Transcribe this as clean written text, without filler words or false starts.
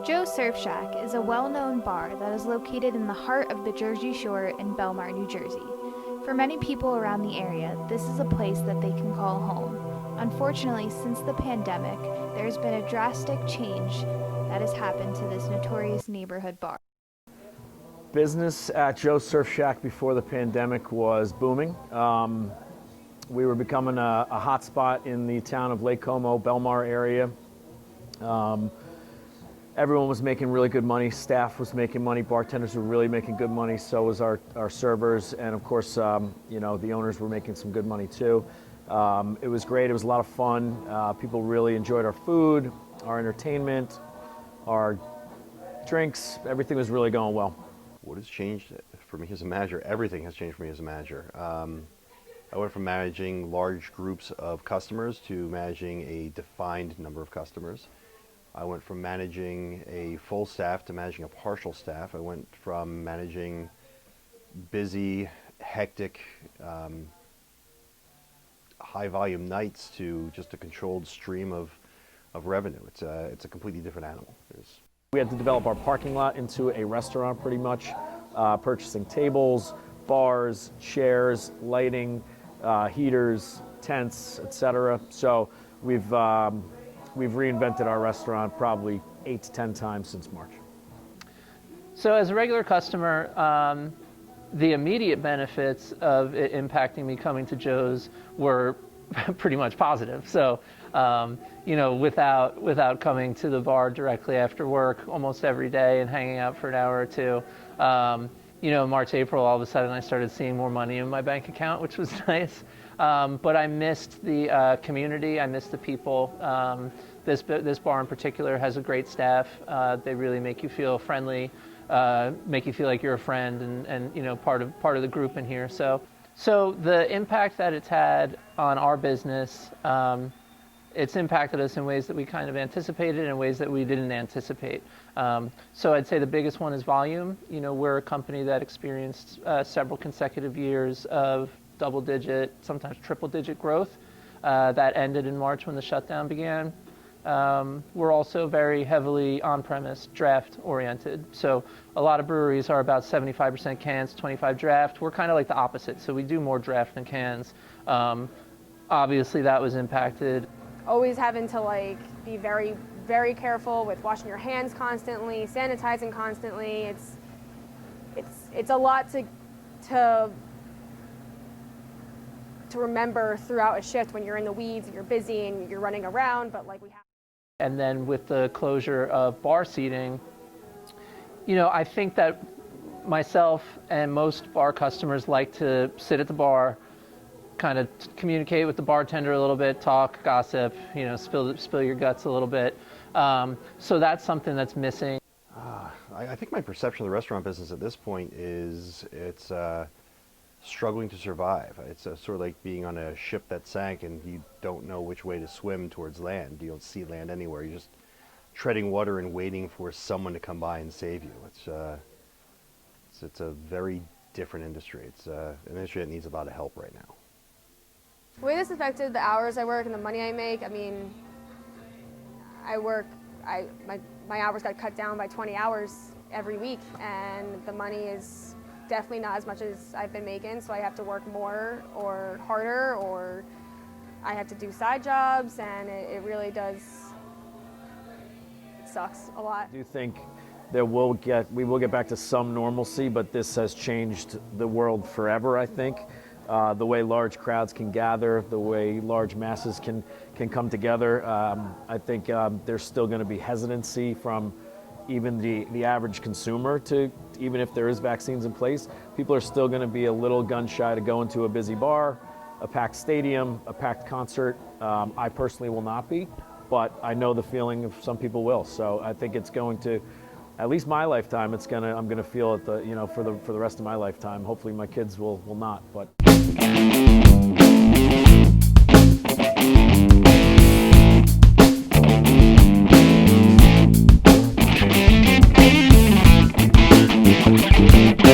Joe's Surf Shack is a well-known bar that is located in the heart of the Jersey Shore in Belmar, New Jersey. For many people around the area, this is a place that they can call home. Unfortunately, since the pandemic, there's been a drastic change that has happened to this notorious neighborhood bar. Business at Joe's Surf Shack before the pandemic was booming. We were becoming a hot spot in the town of Lake Como, Belmar area. Everyone was making really good money. Staff was making money. Bartenders were really making good money. So was our servers, and of course, the owners were making some good money too. It was great. It was a lot of fun. People really enjoyed our food, our entertainment, our drinks. Everything was really going well. What has changed for me as a manager? Everything has changed for me as a manager. I went from managing large groups of customers to managing a defined number of customers. I went from managing a full staff to managing a partial staff. I went from managing busy, hectic, high volume nights to just a controlled stream of revenue. It's a completely different animal. We had to develop our parking lot into a restaurant pretty much, purchasing tables, bars, chairs, lighting, heaters, tents, etc. So we've reinvented our restaurant probably 8 to 10 times since March. So as a regular customer, the immediate benefits of it impacting me coming to Joe's were pretty much positive. So, without coming to the bar directly after work almost every day and hanging out for an hour or two, March, April, all of a sudden I started seeing more money in my bank account, which was nice. But I missed the community. I missed the people. This bar in particular has a great staff. They really make you feel friendly, make you feel like you're a friend and part of the group in here. So the impact that it's had on our business, it's impacted us in ways that we kind of anticipated and ways that we didn't anticipate. So I'd say the biggest one is volume. We're a company that experienced several consecutive years of double-digit, sometimes triple-digit growth that ended in March when the shutdown began. We're also very heavily on-premise, draft-oriented. So a lot of breweries are about 75% cans, 25 draft. We're kind of like the opposite, so we do more draft than cans. Obviously, that was impacted. Always having to be very, very careful with washing your hands constantly, sanitizing constantly. It's a lot to remember throughout a shift when you're in the weeds and you're busy and you're running around, but we have. And then with the closure of bar seating, I think that myself and most bar customers like to sit at the bar, kind of communicate with the bartender a little bit, talk, gossip, spill your guts a little bit. So that's something that's missing. I think my perception of the restaurant business at this point is it's struggling to survive. It's sort of like being on a ship that sank and you don't know which way to swim towards land. You don't see land anywhere. You're just treading water and waiting for someone to come by and save you. It's a very different industry. It's an industry that needs a lot of help right now. The way this affected the hours I work and the money I make, my hours got cut down by 20 hours every week, and the money is definitely not as much as I've been making, so I have to work more or harder, or I have to do side jobs, and it really does, it sucks a lot. I do think that we will get back to some normalcy, but this has changed the world forever, I think. The way large crowds can gather, the way large masses can come together. I think there's still going to be hesitancy from even the average consumer to, even if there is vaccines in place, people are still going to be a little gun shy to go into a busy bar, a packed stadium, a packed concert. I personally will not be, but I know the feeling of some people will. So I think it's going to, at least my lifetime, I'm gonna feel it for the rest of my lifetime. Hopefully my kids will not, but.